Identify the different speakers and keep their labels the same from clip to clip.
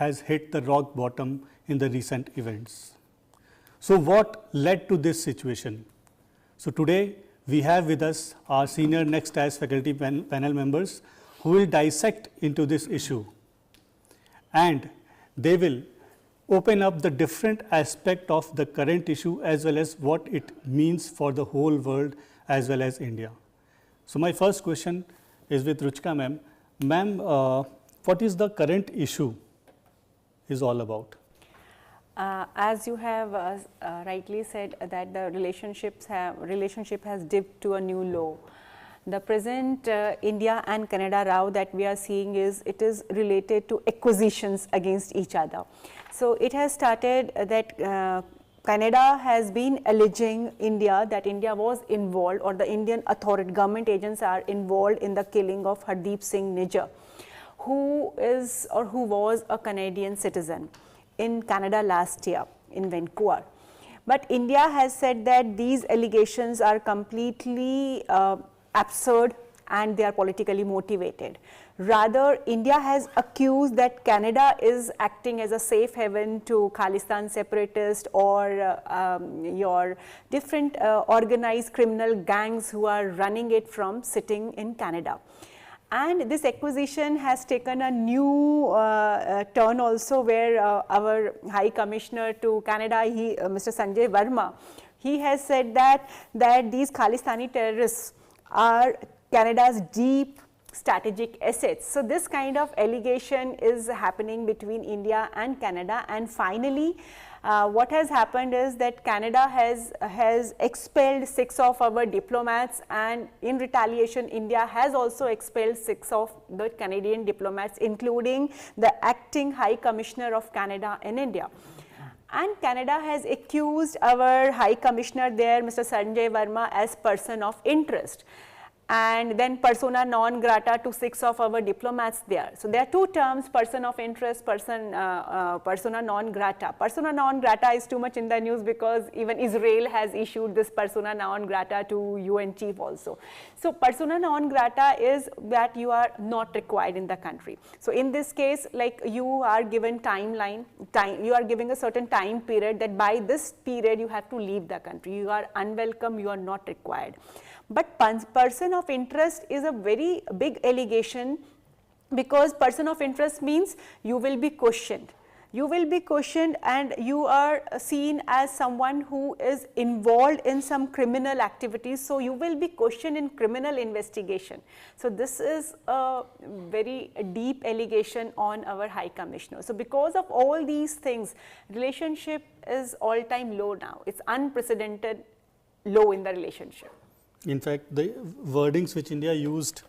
Speaker 1: has hit the rock bottom in the recent events. So what led to this situation? So today we have with us our senior NEXT IAS faculty panel members who will dissect into this issue, and they will open up the different aspect of the current issue as well as what it means for the whole world as well as India. So my first question is with Ruchika ma'am. Ma'am, what is the current issue is all about?
Speaker 2: As you have rightly said that the relationship has dipped to a new low. The present India and Canada row that we are seeing is related to acquisitions against each other. So it has started that Canada has been alleging India that India was involved, or the Indian authority government agents are involved in the killing of Hardeep Singh Nijjar, who was a Canadian citizen in Canada last year in Vancouver. But India has said that these allegations are completely absurd and they are politically motivated. Rather, India has accused that Canada is acting as a safe haven to Khalistan separatists or your different organized criminal gangs who are running it from sitting in Canada. And this acquisition has taken a new turn also, where our High Commissioner to Canada, Mr. Sanjay Verma, he has said that these Khalistani terrorists are Canada's deep strategic assets. So this kind of allegation is happening between India and Canada, and finally what has happened is that Canada has expelled 6 of our diplomats, and in retaliation India has also expelled 6 of the Canadian diplomats, including the acting High Commissioner of Canada in India. And Canada has accused our High Commissioner there, Mr. Sanjay Verma, as person of interest, and then persona non grata to 6 of our diplomats there. So there are 2 terms, person of interest, persona non grata. Persona non grata is too much in the news because even Israel has issued this persona non grata to UN chief also. So persona non grata is that you are not required in the country. So in this case, like, you are given you are giving a certain time period that by this period you have to leave the country. You are unwelcome, you are not required. But person of interest is a very big allegation, because person of interest means you will be questioned. You will be questioned and you are seen as someone who is involved in some criminal activities. So you will be questioned in criminal investigation. So this is a very deep allegation on our High Commissioner. So because of all these things, relationship is all-time low now. It's unprecedented low in the relationship.
Speaker 1: In fact, the wordings which India used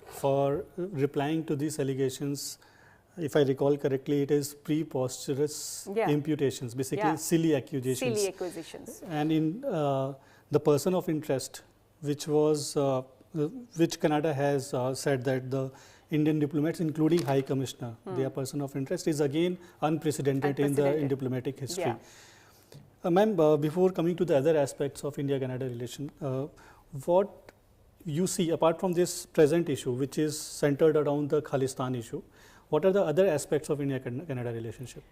Speaker 1: for replying to these allegations, if I recall correctly, it is preposterous imputations, basically silly accusations.
Speaker 2: Silly accusations.
Speaker 1: And in the person of interest, which was which Canada has said that the Indian diplomats, including High Commissioner, their person of interest, is again unprecedented in diplomatic history. Ma'am, before coming to the other aspects of India-Canada relation, what you see apart from this present issue, which is centered around the Khalistan issue, what are the other aspects of India-Canada relationship?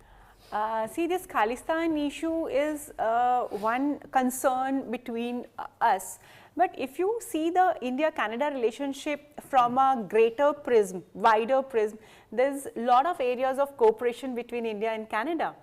Speaker 2: See, this Khalistan issue is one concern between us. But if you see the India-Canada relationship from a greater prism, wider prism, there's a lot of areas of cooperation between India and Canada.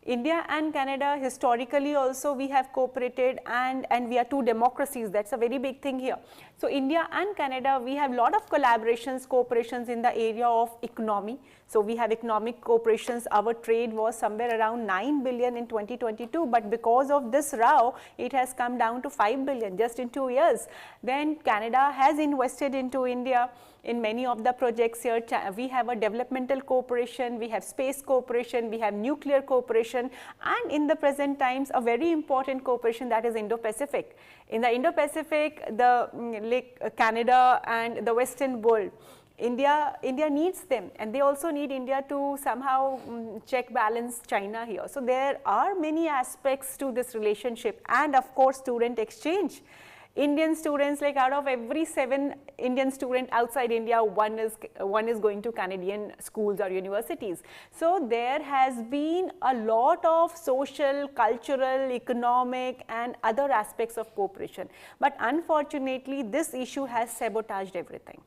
Speaker 2: India and Canada historically also we have cooperated, and we are 2 democracies. That's a very big thing here. So India and Canada, we have a lot of cooperations in the area of economy. So we have economic cooperations. Our trade was somewhere around 9 billion in 2022, but because of this row, it has come down to 5 billion just in 2 years. Then Canada has invested into India in many of the projects here. We have a developmental cooperation, we have space cooperation, we have nuclear cooperation, and in the present times a very important cooperation, that is Indo-Pacific. In the Indo-Pacific, Canada and the Western world, India needs them, and they also need India to somehow check balance China here. So there are many aspects to this relationship, and of course student exchange. Indian students, like out of every 7 Indian student outside India, one is going to Canadian schools or universities. So there has been a lot of social, cultural, economic and other aspects of cooperation. But unfortunately, this issue has sabotaged everything.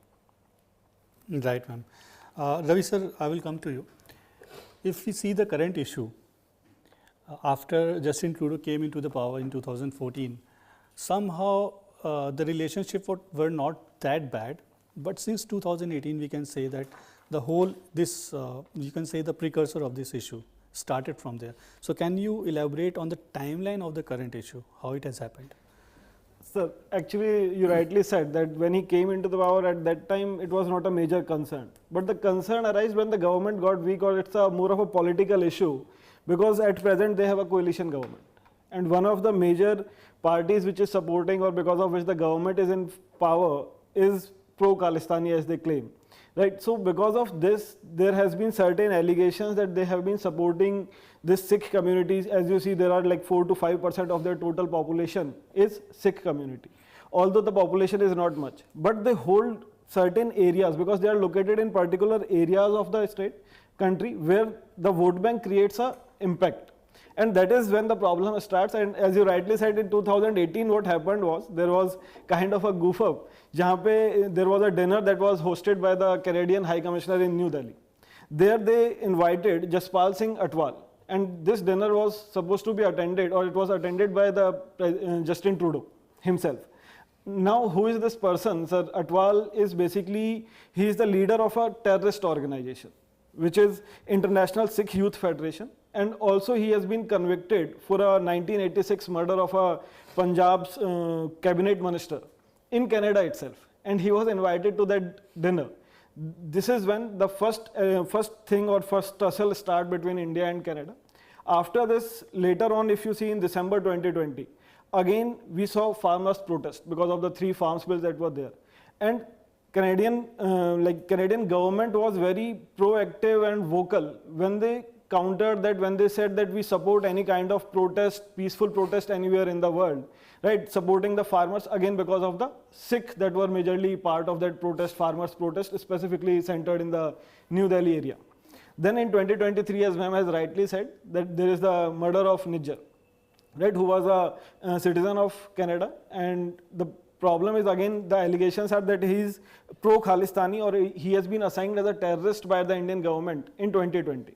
Speaker 1: Right, ma'am. Ravi sir, I will come to you. If we see the current issue, after Justin Trudeau came into the power in 2014, somehow the relationship were not that bad, but since 2018 we can say that the whole you can say the precursor of this issue started from there. So can you elaborate on the timeline of the current issue, how it has happened?
Speaker 3: Sir, actually you rightly said that when he came into the power at that time it was not a major concern. But the concern arose when the government got weak, or it's more of a political issue, because at present they have a coalition government. And one of the major parties which is supporting, or because of which the government is in power, is pro-Khalistani as they claim. Right? So because of this, there has been certain allegations that they have been supporting this Sikh communities. As you see, there are like 4 to 5% of their total population is Sikh community. Although the population is not much, but they hold certain areas because they are located in particular areas of the country where the vote bank creates a impact. And that is when the problem starts. And as you rightly said, in 2018 what happened was, there was kind of a goof up, there was a dinner that was hosted by the Canadian High Commissioner in New Delhi. There they invited Jaspal Singh Atwal, and this dinner was supposed to be attended, or it was attended by the Justin Trudeau himself. Now who is this person? Sir Atwal is basically, he is the leader of a terrorist organization, which is International Sikh Youth Federation. And also he has been convicted for a 1986 murder of a Punjab's cabinet minister in Canada itself. And he was invited to that dinner. This is when the first tussle start between India and Canada. After this, later on, if you see in December 2020, again we saw farmers protest because of the 3 farms bills that were there. And Canadian government was very proactive and vocal when they countered that, when they said that we support any kind of protest, peaceful protest anywhere in the world, right, supporting the farmers, again because of the Sikh that were majorly part of that protest, farmers protest, specifically centered in the New Delhi area. Then in 2023, as ma'am has rightly said, that there is the murder of Nijjar, right, who was a citizen of Canada. And the problem is, again, the allegations are that he is pro-Khalistani, or he has been assigned as a terrorist by the Indian government in 2020.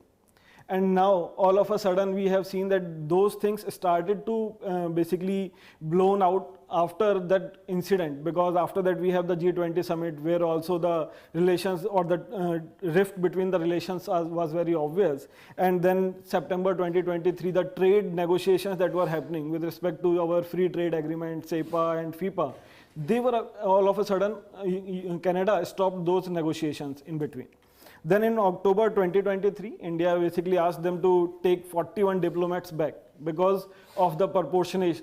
Speaker 3: And now all of a sudden we have seen that those things started to basically blown out after that incident, because after that we have the G20 summit, where also the relations, or the rift between the relations was very obvious. And then September 2023, the trade negotiations that were happening with respect to our free trade agreement, CEPA and FIPA, they were all of a sudden, Canada stopped those negotiations in between. Then in October 2023, India basically asked them to take 41 diplomats back because of the proportionate,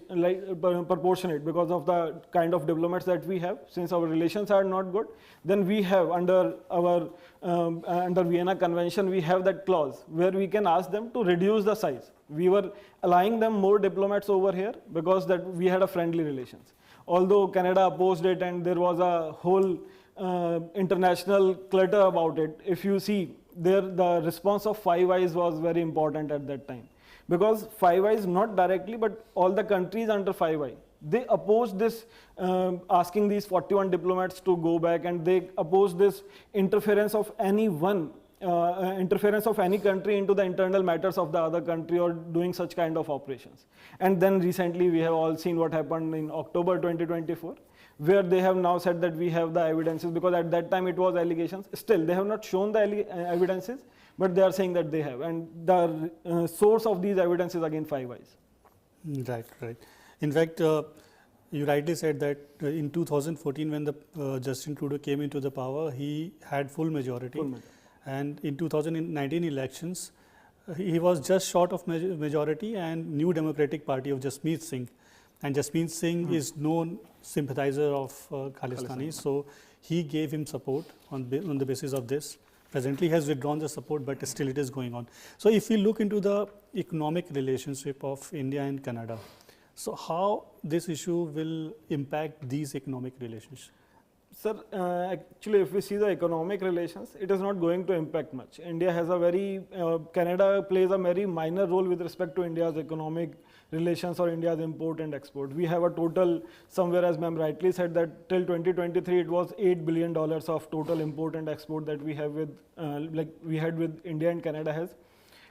Speaker 3: because of the kind of diplomats that we have. Since our relations are not good, then we have under our under Vienna Convention, we have that clause where we can ask them to reduce the size. We were allowing them more diplomats over here because that we had a friendly relations. Although Canada opposed it, and there was a whole international clutter about it. If you see there, the response of Five Eyes was very important at that time, because Five Eyes, not directly, but all the countries under Five Eyes, they opposed this asking these 41 diplomats to go back, and they opposed this interference of anyone, interference of any country into the internal matters of the other country, or doing such kind of operations. And then recently we have all seen what happened in October 2024, where they have now said that we have the evidences, because at that time it was allegations. Still, they have not shown the evidences, but they are saying that they have. And the source of these evidences, again, Five Eyes.
Speaker 1: Right, right. In fact, you rightly said that in 2014, when the Justin Trudeau came into the power, he had full majority. And in 2019 elections, he was just short of majority, and New Democratic Party of Jasmeet Singh. And Jasmeet Singh is known sympathizer of Khalistani, so he gave him support on the basis of this. Presently has withdrawn the support, but still it is going on. So if we look into the economic relationship of India and Canada, So how this issue will impact these economic relations?
Speaker 3: Sir, actually, if we see the economic relations, it is not going to impact much. India has a very, Canada plays a very minor role with respect to India's economic relations or India's import and export. We have a total, somewhere as ma'am rightly said, that till 2023 it was $8 billion of total import and export that we have with, like we had with India and Canada has.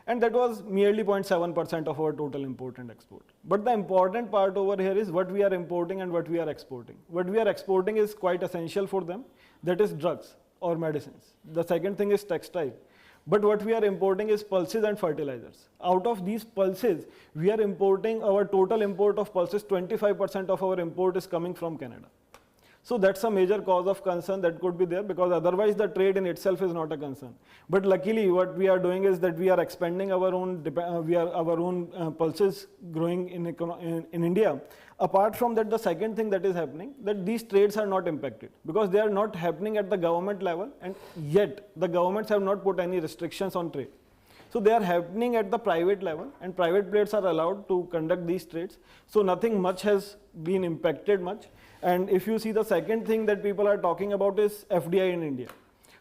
Speaker 3: And that was merely 0.7% of our total import and export. But the important part over here is what we are importing and what we are exporting. What we are exporting is quite essential for them, that is drugs or medicines. The second thing is textile. But what we are importing is pulses and fertilizers. Out of these pulses, we are importing, our total import of pulses, 25% of our import is coming from Canada. So that's a major cause of concern that could be there, because otherwise the trade in itself is not a concern. But luckily what we are doing is that we are expanding our own, pulses growing in India. Apart from that, the second thing that is happening, that these trades are not impacted because they are not happening at the government level, and yet the governments have not put any restrictions on trade. So they are happening at the private level, and private players are allowed to conduct these trades. So nothing much has been impacted much. And if you see, the second thing that people are talking about is FDI in India.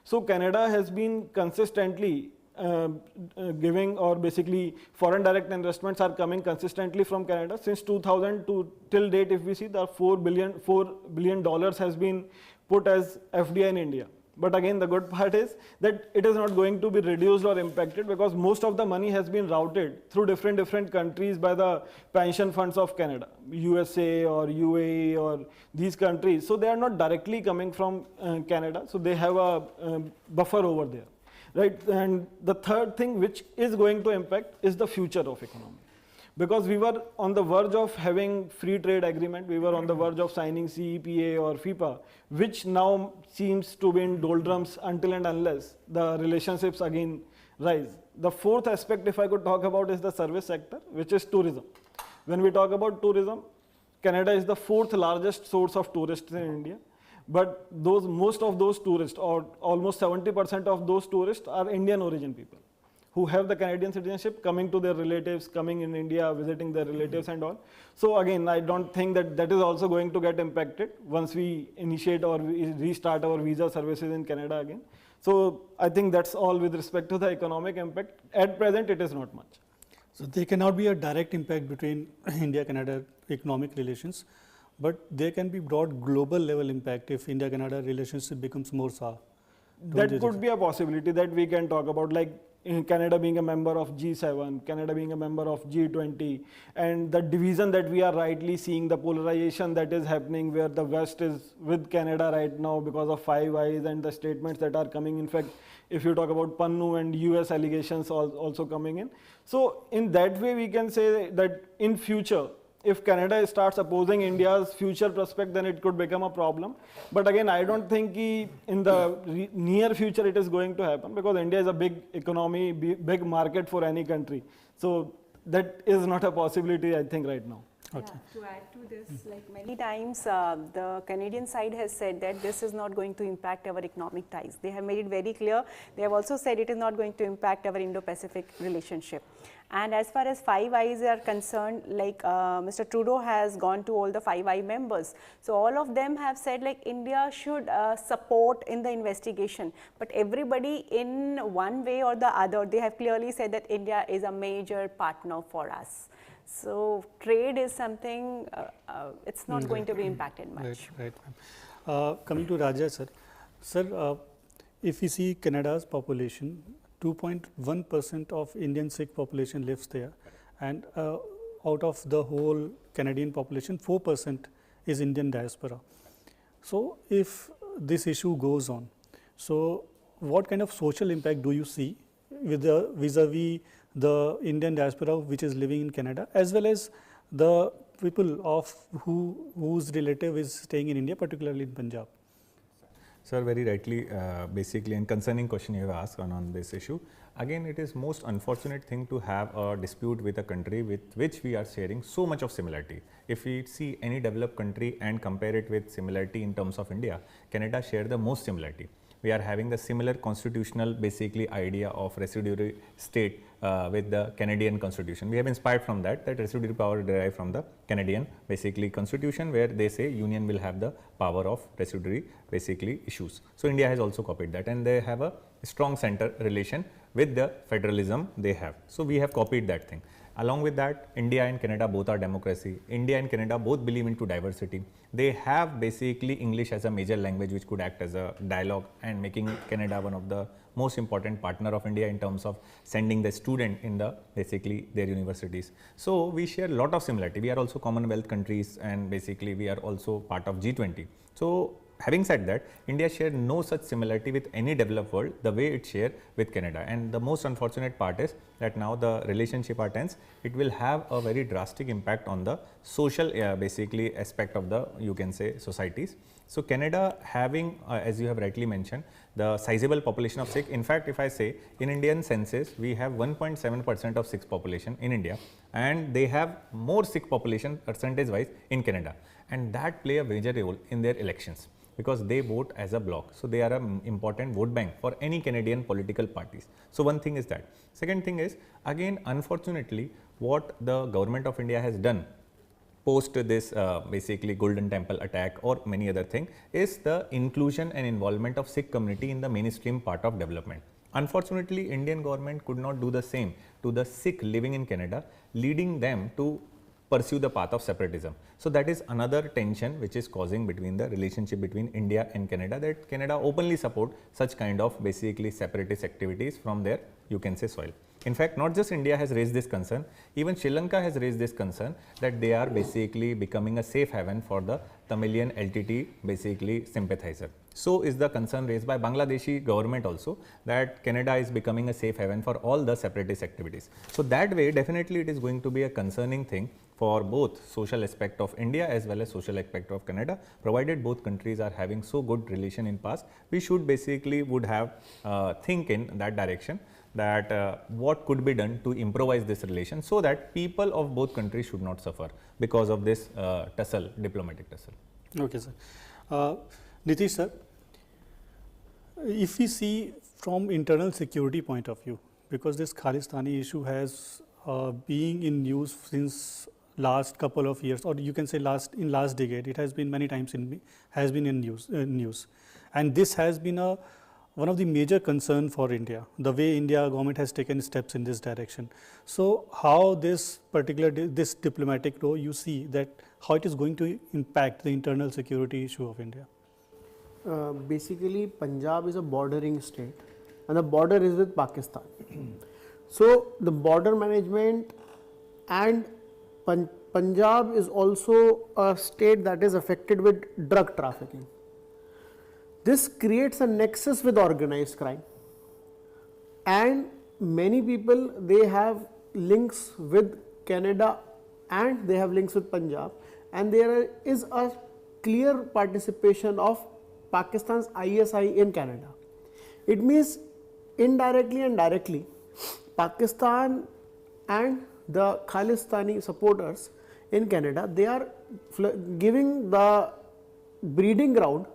Speaker 3: So Canada has been consistently giving, or basically foreign direct investments are coming consistently from Canada since 2000 to till date. If we see, the $4 billion has been put as FDI in India. But again, the good part is that it is not going to be reduced or impacted, because most of the money has been routed through different countries by the pension funds of Canada, USA or UAE or these countries. So they are not directly coming from Canada. So they have a buffer over there, right? And the third thing which is going to impact is the future of economy. Because we were on the verge of having free trade agreement, we were on the verge of signing CEPA or FIPA, which now seems to be in doldrums until and unless the relationships again rise. The fourth aspect, if I could talk about, is the service sector, which is tourism. When we talk about tourism, Canada is the fourth largest source of tourists in India. But most of those tourists, or almost 70% of those tourists, are Indian origin people who have the Canadian citizenship, coming to their relatives, coming in India, visiting their relatives and all. So again, I don't think that that is also going to get impacted once we initiate or we restart our visa services in Canada again. So I think that's all with respect to the economic impact. At present, it is not much.
Speaker 1: So there cannot be a direct impact between India-Canada economic relations, but there can be broad global level impact if India-Canada relationship becomes more sour.
Speaker 3: That could be a possibility that we can talk about, like in Canada being a member of G7, Canada being a member of G20, and the division that we are rightly seeing, the polarization that is happening, where the West is with Canada right now because of Five Eyes and the statements that are coming. In fact, if you talk about Pannun and US allegations also coming in. So in that way, we can say that in future, if Canada starts opposing India's future prospect, then it could become a problem. But again, I don't think in the near future it is going to happen, because India is a big economy, big market for any country. So that is not a possibility, I think, right now.
Speaker 1: Okay.
Speaker 2: Yeah, to add to this, like many times the Canadian side has said that this is not going to impact our economic ties. They have made it very clear. They have also said it is not going to impact our Indo-Pacific relationship. And as far as Five Eyes are concerned, like Mr. Trudeau has gone to all the Five Eyes members. So all of them have said like India should support in the investigation. But everybody in one way or the other, they have clearly said that India is a major partner for us. So trade is something, it's not going to be impacted much.
Speaker 1: Right. Coming to Raja sir. Sir, if we see Canada's population, 2.1% of Indian Sikh population lives there, and out of the whole Canadian population, 4% is Indian diaspora. So if this issue goes on, so what kind of social impact do you see with the vis-a-vis the Indian diaspora which is living in Canada, as well as the people of whose relative is staying in India, particularly in Punjab?
Speaker 4: Sir, very rightly, basically, and concerning question you have asked on this issue. Again, it is most unfortunate thing to have a dispute with a country with which we are sharing so much of similarity. If we see any developed country and compare it with similarity in terms of India, Canada share the most similarity. we are having the similar constitutional basically idea of residuary state with the Canadian constitution. We have inspired from that residuary power derived from the Canadian basically constitution, where they say union will have the power of residuary basically issues. So India has also copied that, and they have a strong center relation with the federalism they have. So we have copied that thing. Along with that, India and Canada both are democracy. India and Canada both believe into diversity. They have basically English as a major language which could act as a dialogue and making Canada one of the most important partner of India in terms of sending the student in the basically their universities. So we share a lot of similarity. We are also Commonwealth countries, and basically we are also part of G20. So having said that, India shares no such similarity with any developed world the way it shares with Canada. And the most unfortunate part is that now the relationship are tense. It will have a very drastic impact on the social basically aspect of the, you can say, societies. So Canada having, as you have rightly mentioned, the sizable population of Sikh. In fact, if I say in Indian census, we have 1.7% of Sikh population in India, and they have more Sikh population percentage wise in Canada, and that play a major role in their elections, because they vote as a bloc. So they are an important vote bank for any Canadian political parties. So one thing is that. Second thing is, again, unfortunately, what the government of India has done post this basically Golden Temple attack or many other thing is the inclusion and involvement of Sikh community in the mainstream part of development. Unfortunately, Indian government could not do the same to the Sikh living in Canada, leading them to pursue the path of separatism. So that is another tension which is causing between the relationship between India and Canada, that Canada openly support such kind of basically separatist activities from their, you can say, soil. In fact, not just India has raised this concern, even Sri Lanka has raised this concern that they are basically becoming a safe haven for the Tamilian LTT basically sympathizer. So is the concern raised by Bangladeshi government also, that Canada is becoming a safe haven for all the separatist activities. So that way, definitely it is going to be a concerning thing for both social aspect of India as well as social aspect of Canada. Provided both countries are having so good relation in past, we should basically would have think in that direction, that what could be done to improvise this relation so that people of both countries should not suffer because of this tussle, diplomatic tussle.
Speaker 1: Okay, sir. Nitish sir, if we see from internal security point of view, because this Khalistani issue has been in news since last couple of years, or you can say last decade, it has been many times in news, and this has been one of the major concern for India, the way India government has taken steps in this direction. So how this diplomatic role, you see that how it is going to impact the internal security issue of India?
Speaker 5: Basically, Punjab is a bordering state, and the border is with Pakistan. So the border management, and Punjab is also a state that is affected with drug trafficking. This creates a nexus with organized crime, and many people, they have links with Canada and they have links with Punjab, and there is a clear participation of Pakistan's ISI in Canada. It means indirectly and directly, Pakistan and the Khalistani supporters in Canada, they are giving the breeding ground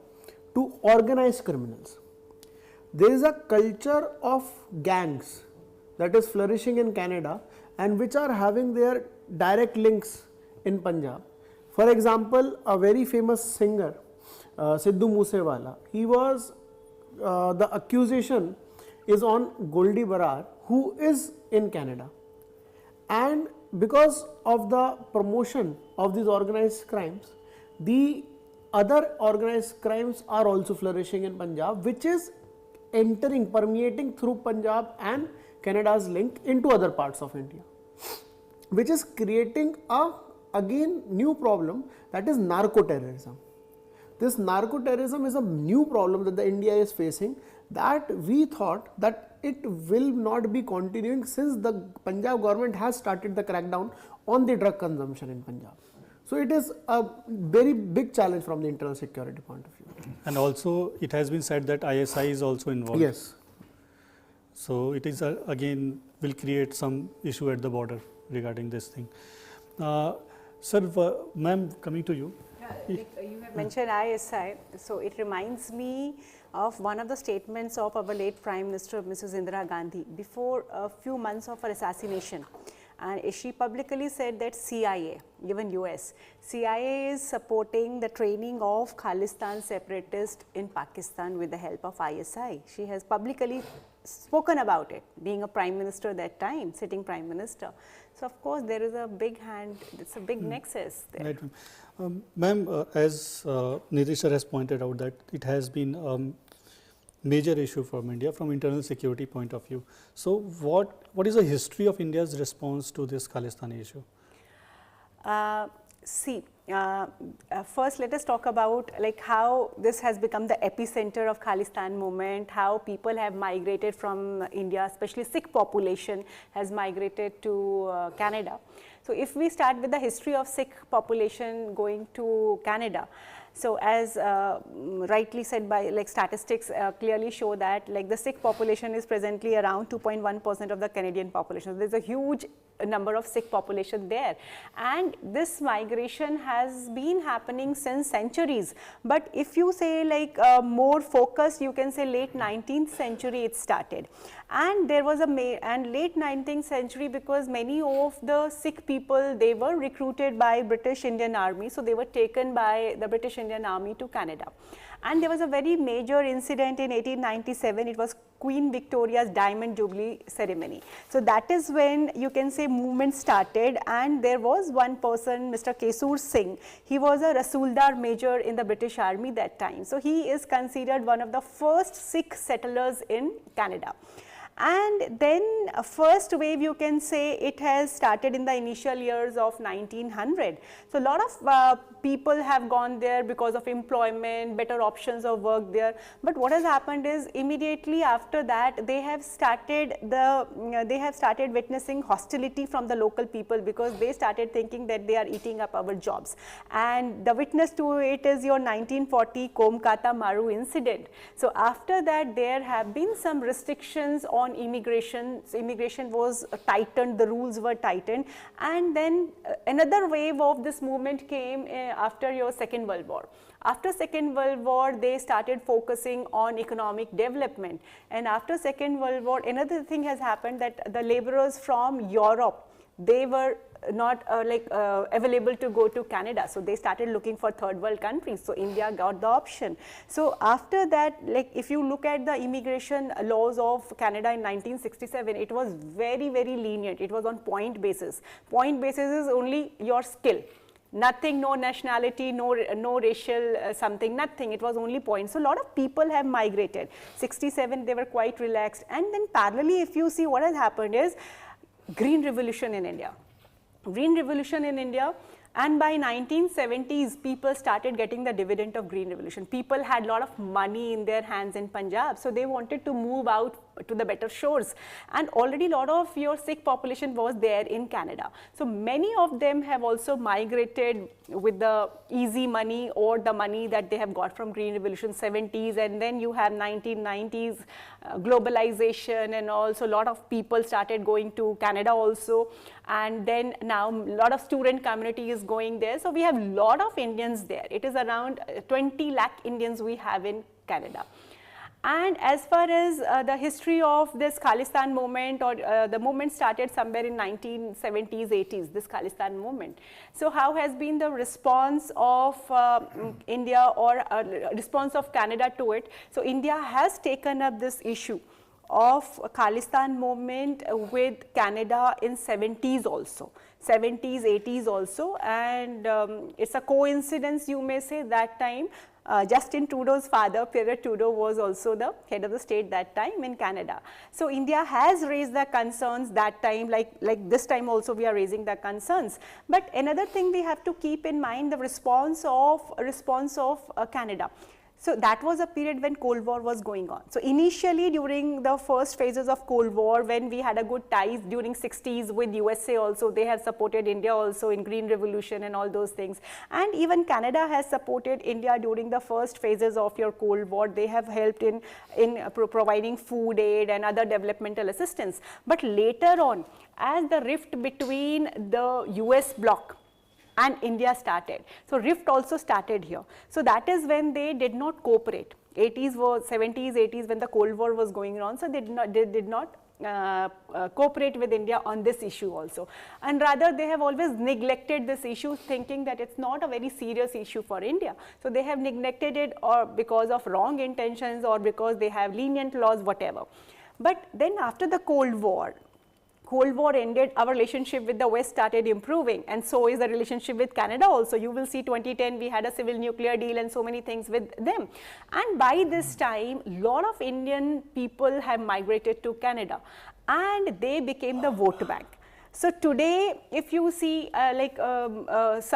Speaker 5: to organized criminals. There is a culture of gangs that is flourishing in Canada and which are having their direct links in Punjab. For example, a very famous singer, Sidhu Moosewala, he was, the accusation is on Goldie Barar, who is in Canada. And because of the promotion of these organized crimes, the other organized crimes are also flourishing in Punjab, which is permeating through Punjab and Canada's link into other parts of India, which is creating a again new problem, that is narco-terrorism. This narco-terrorism is a new problem that the India is facing, that we thought that it will not be continuing since the Punjab government has started the crackdown on the drug consumption in Punjab. So it is a very big challenge from the internal security point of view.
Speaker 1: And also it has been said that ISI is also involved.
Speaker 5: Yes.
Speaker 1: So it is again will create some issue at the border regarding this thing. Sir, ma'am, coming to you.
Speaker 2: You have mentioned ISI, so it reminds me of one of the statements of our late Prime Minister, Mrs. Indira Gandhi, before a few months of her assassination. And she publicly said that CIA, even US, CIA is supporting the training of Khalistan separatists in Pakistan with the help of ISI. She has publicly spoken about it, being a Prime Minister that time, sitting Prime Minister. So, of course, there is a big hand, it's a big nexus there.
Speaker 1: Right. Ma'am, as Nitish sir has pointed out that it has been major issue from India from internal security point of view. So, what is the history of India's response to this Khalistan issue?
Speaker 2: First let us talk about like how this has become the epicenter of Khalistan movement, how people have migrated from India, especially Sikh population has migrated to Canada. So, if we start with the history of Sikh population going to Canada, so as rightly said by like statistics clearly show that like the Sikh population is presently around 2.1% of the Canadian population. So, there is a huge number of Sikh population there, and this migration has been happening since centuries. But if you say like more focused, you can say late 19th century it started, and there was a late 19th century because many of the Sikh people, they were recruited by British Indian Army, so they were taken by the British Indian Army to Canada. And there was a very major incident in 1897, it was Queen Victoria's Diamond Jubilee ceremony. So, that is when you can say movement started, and there was one person, Mr. Kesur Singh, he was a Rasuldar major in the British Army that time. So, he is considered one of the first Sikh settlers in Canada. And then first wave you can say it has started in the initial years of 1900. So, a lot of people have gone there because of employment, better options of work there. But what has happened is immediately after that they have started witnessing hostility from the local people, because they started thinking that they are eating up our jobs. And the witness to it is your 1940 Komkata Maru incident. So, after that there have been some restrictions on immigration. So, immigration was tightened, the rules were tightened, and then another wave of this movement came after your Second World War. After Second World War, they started focusing on economic development, and after Second World War, another thing has happened that the laborers from Europe, they were not available to go to Canada. So, they started looking for third world countries. So, India got the option. So, after that, like if you look at the immigration laws of Canada in 1967, it was very, very lenient. It was on point basis. Point basis is only your skill. Nothing, no nationality, no racial something, nothing. It was only points. So, a lot of people have migrated. 67, they were quite relaxed. And then parallelly, if you see what has happened is Green Revolution in India. Green Revolution in India, and by 1970s people started getting the dividend of Green Revolution. People had a lot of money in their hands in Punjab, so they wanted to move out to the better shores, and already a lot of your Sikh population was there in Canada. So, many of them have also migrated with the easy money or the money that they have got from Green Revolution 70s, and then you have 1990s globalization, and also a lot of people started going to Canada also, and then now a lot of student community is going there. So, we have a lot of Indians there. It is around 20 lakh Indians we have in Canada. And as far as the history of this Khalistan movement, or the movement started somewhere in 1970s, 80s, this Khalistan movement. So, how has been the response of India, or response of Canada to it? So, India has taken up this issue of Khalistan movement with Canada in 70s also, 70s, 80s also, and it's a coincidence you may say that time. Justin Trudeau's father, Pierre Trudeau, was also the head of the state that time in Canada. So, India has raised the concerns that time, like this time also we are raising the concerns. But another thing we have to keep in mind, the response of Canada. So, that was a period when Cold War was going on. So, initially during the first phases of Cold War, when we had a good ties during 60s with USA also, they have supported India also in Green Revolution and all those things. And even Canada has supported India during the first phases of your Cold War. They have helped in providing food aid and other developmental assistance. But later on, as the rift between the US bloc and India started. So, rift also started here. So, that is when they did not cooperate. 80s was 70s, 80s when the Cold War was going on, so they did not cooperate with India on this issue also, and rather they have always neglected this issue, thinking that it's not a very serious issue for India. So they have neglected it, or because of wrong intentions, or because they have lenient laws, whatever. But then after the Cold War ended, our relationship with the West started improving, and so is the relationship with Canada also. You will see 2010 we had a civil nuclear deal and so many things with them, and by this time lot of Indian people have migrated to Canada and they became the vote bank. So today, if you see Mr.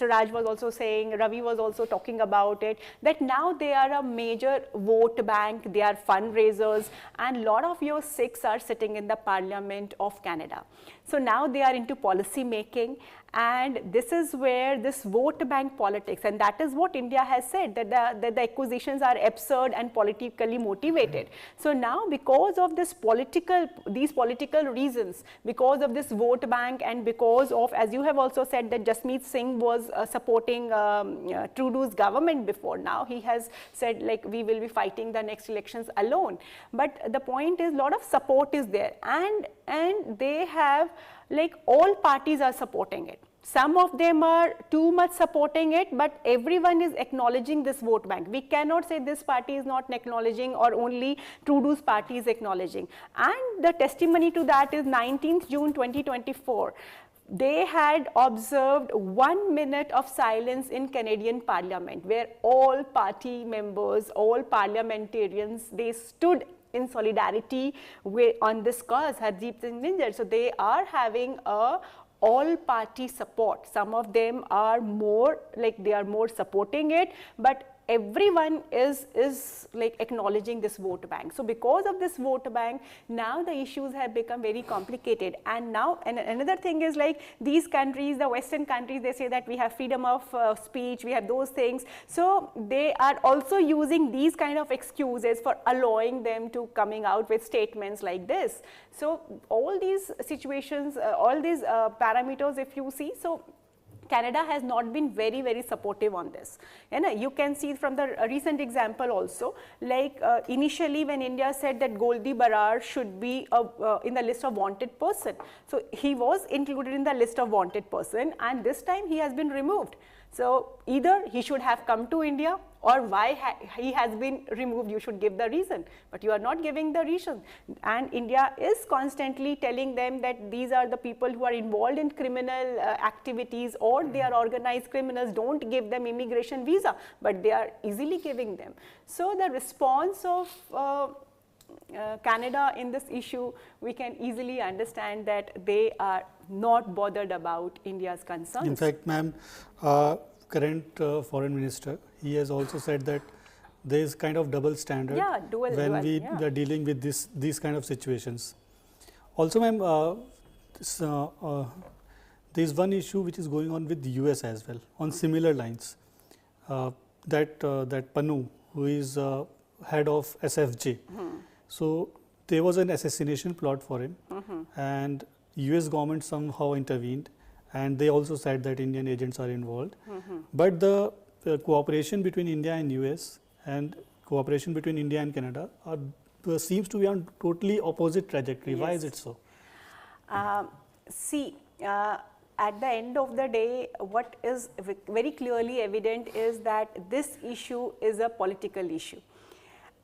Speaker 2: Raj was also saying, Ravi was also talking about it, that now they are a major vote bank, they are fundraisers, and a lot of your Sikhs are sitting in the Parliament of Canada. So now they are into policy making, and this is where this vote bank politics, and that is what India has said, that the acquisitions are absurd and politically motivated. So now because of these political reasons, because of this vote bank, and because of, as you have also said, that Jasmeet Singh was supporting Trudeau's government before, now he has said like we will be fighting the next elections alone. But the point is, a lot of support is there, and they have, like, all parties are supporting it. Some of them are too much supporting it, but everyone is acknowledging this vote bank. We cannot say this party is not acknowledging, or only Trudeau's party is acknowledging. And the testimony to that is 19th June 2024. They had observed 1 minute of silence in Canadian Parliament, where all party members, all parliamentarians, they stood in solidarity on this cause, Hardeep Singh Nijjar. So they are having a all party support. Some of them are more, like, they are more supporting it, but everyone is like acknowledging this vote bank. So because of this vote bank, now the issues have become very complicated. And now, and another thing is, like, these countries, the Western countries, they say that we have freedom of speech, we have those things. So they are also using these kind of excuses for allowing them to coming out with statements like this. So all these situations, all these parameters, if you see, so Canada has not been very, very supportive on this. And you can see from the recent example also, like initially when India said that Goldi Barar should be in the list of wanted person. So he was included in the list of wanted person, and this time he has been removed. So either he should have come to India, or why he has been removed, you should give the reason, but you are not giving the reason. And India is constantly telling them that these are the people who are involved in criminal activities, or they are organized criminals, don't give them immigration visa, but they are easily giving them. So the response of Canada in this issue, we can easily understand that they are not bothered about India's concerns.
Speaker 1: In fact, ma'am, current foreign minister, he has also said that there is kind of double standard when we are dealing with these kind of situations. Also, ma'am, there is one issue which is going on with the US as well on similar lines. That Pannun, who is head of SFJ, so there was an assassination plot for him, and US government somehow intervened, and they also said that Indian agents are involved. But the cooperation between India and US and cooperation between India and Canada seems to be on totally opposite trajectory. Yes. Why is it so?
Speaker 2: At the end of the day, what is very clearly evident is that this issue is a political issue.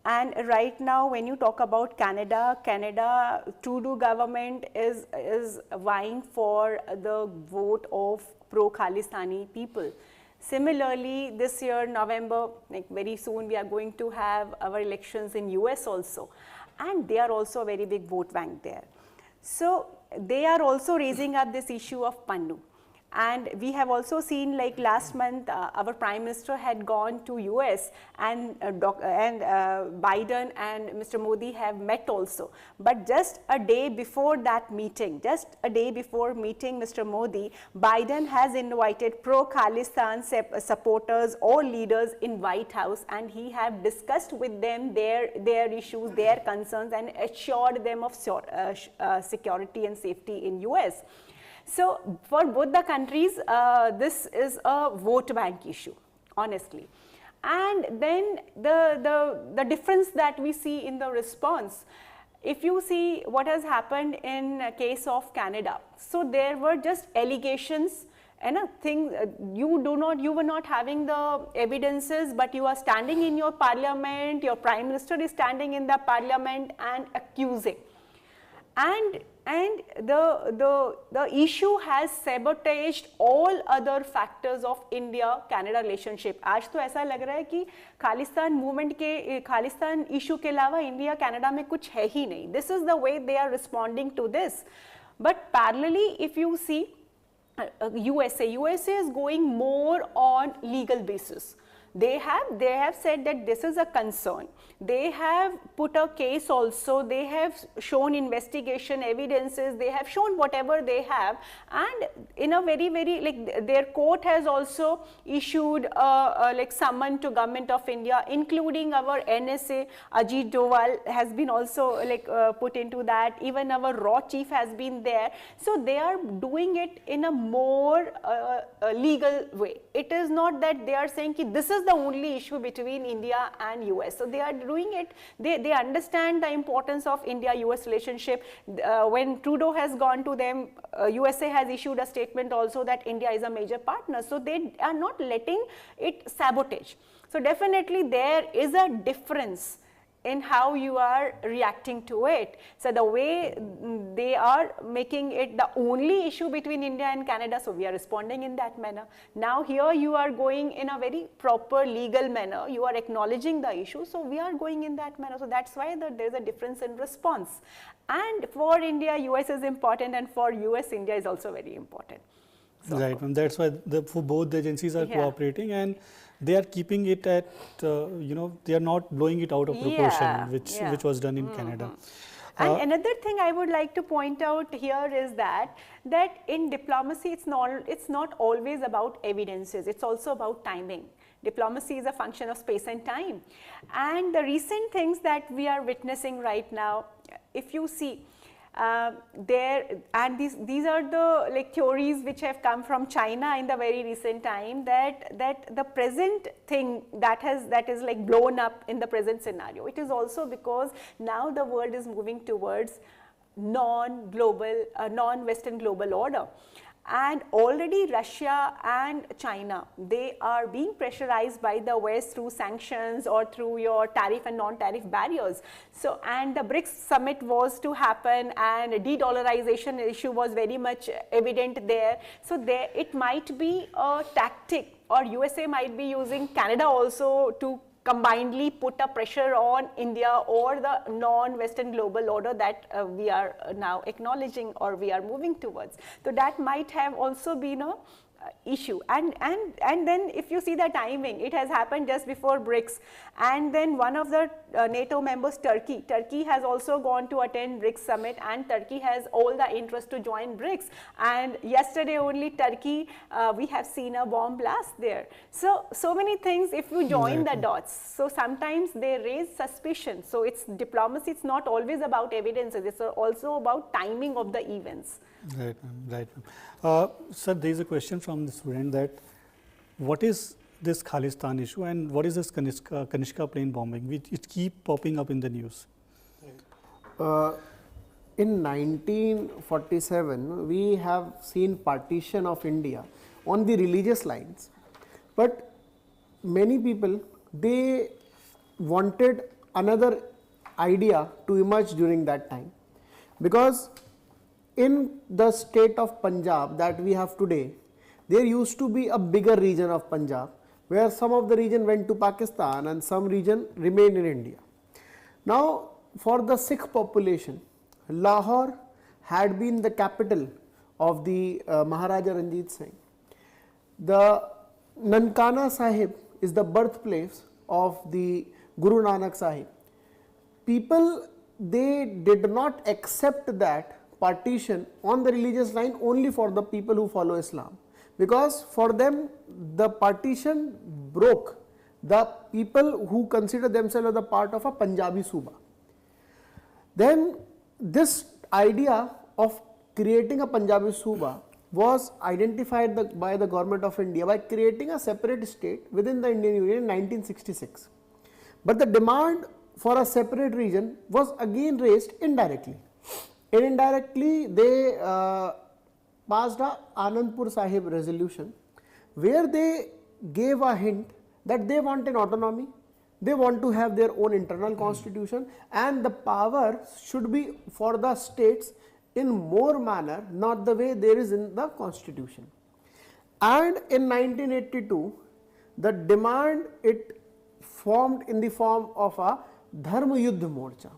Speaker 2: And right now, when you talk about Canada, Trudeau government is vying for the vote of pro-Khalistani people. Similarly, this year, November, like very soon, we are going to have our elections in US also. And they are also a very big vote bank there. So they are also raising up this issue of Pannun. And we have also seen, like last month, our Prime Minister had gone to US, and Biden and Mr. Modi have met also. But just a day before that meeting, Mr. Modi, Biden has invited pro-Khalistan supporters or leaders in White House, and he have discussed with them their issues, their concerns, and assured them of security and safety in US. So for both the countries, this is a vote bank issue, honestly. And then the difference that we see in the response, if you see what has happened in case of Canada, so there were just allegations and a thing, you were not having the evidences, but you are standing in your parliament, your prime minister is standing in the parliament and accusing. And the issue has sabotaged all other factors of India-Canada relationship. आज तो ऐसा लग रहा है कि Khalistan movement के, Khalistan issue के अलावा इंडिया कनाडा में कुछ है ही नहीं. This is the way they are responding to this. But parallelly, if you see USA is going more on legal basis. They have said that this is a concern. They have put a case also, they have shown investigation evidences, they have shown whatever they have, and in a very like their court has also issued like summon to Government of India, including our NSA Ajit Doval has been also like put into that, even our raw chief has been there. So they are doing it in a more legal way. It is not that they are saying ki this is the only issue between India and US. So they are doing it, they understand the importance of India-US relationship. When Trudeau has gone to them, USA has issued a statement also that India is a major partner. So they are not letting it sabotage. So definitely there is a difference in how you are reacting to it. So the way they are making it the only issue between India and Canada, so we are responding in that manner. Now here you are going in a very proper legal manner, you are acknowledging the issue, so we are going in that manner. So that's why there is a difference in response. And for India, US is important, and for US, India is also very important. So
Speaker 1: right, and that's why for both the agencies are cooperating, and they are keeping it at, they are not blowing it out of proportion, which was done in Canada.
Speaker 2: And another thing I would like to point out here is that in diplomacy, it's not always about evidences, it's also about timing. Diplomacy is a function of space and time. And the recent things that we are witnessing right now, if you see, these are the like theories which have come from China in the very recent time, that the present thing that is like blown up in the present scenario, it is also because now the world is moving towards non-Western global order. And already Russia and China, they are being pressurized by the West through sanctions or through your tariff and non-tariff barriers. So, and the BRICS summit was to happen, and de-dollarization issue was very much evident there. So there it might be a tactic, or USA might be using Canada also to combinedly put a pressure on India or the non-Western global order that we are now acknowledging or we are moving towards. So that might have also been a issue. And then if you see the timing, it has happened just before BRICS, and then one of the NATO members, Turkey has also gone to attend BRICS summit, and Turkey has all the interest to join BRICS. And yesterday only Turkey, we have seen a bomb blast there. So many things if you join the dots. So sometimes they raise suspicion. So it's diplomacy, it's not always about evidences, it's also about timing of the events.
Speaker 1: Right, right. Sir, there is a question from the student that what is this Khalistan issue and what is this Kanishka plane bombing, which it keep popping up in the news?
Speaker 5: In 1947, we have seen partition of India on the religious lines, but many people, they wanted another idea to emerge during that time, because in the state of Punjab that we have today, there used to be a bigger region of Punjab where some of the region went to Pakistan and some region remained in India. Now, for the Sikh population, Lahore had been the capital of the Maharaja Ranjit Singh. The Nankana Sahib is the birthplace of the Guru Nanak Sahib. People, they did not accept that partition on the religious line only for the people who follow Islam, because for them the partition broke the people who consider themselves as a part of a Punjabi Suba. Then this idea of creating a Punjabi Suba was identified by the government of India by creating a separate state within the Indian Union in 1966. But the demand for a separate region was again raised indirectly. And indirectly, they passed a Anandpur Sahib resolution where they gave a hint that they want an autonomy, they want to have their own internal constitution, and the power should be for the states in more manner, not the way there is in the constitution. And in 1982, the demand it formed in the form of a Dharma Yuddha Morcha.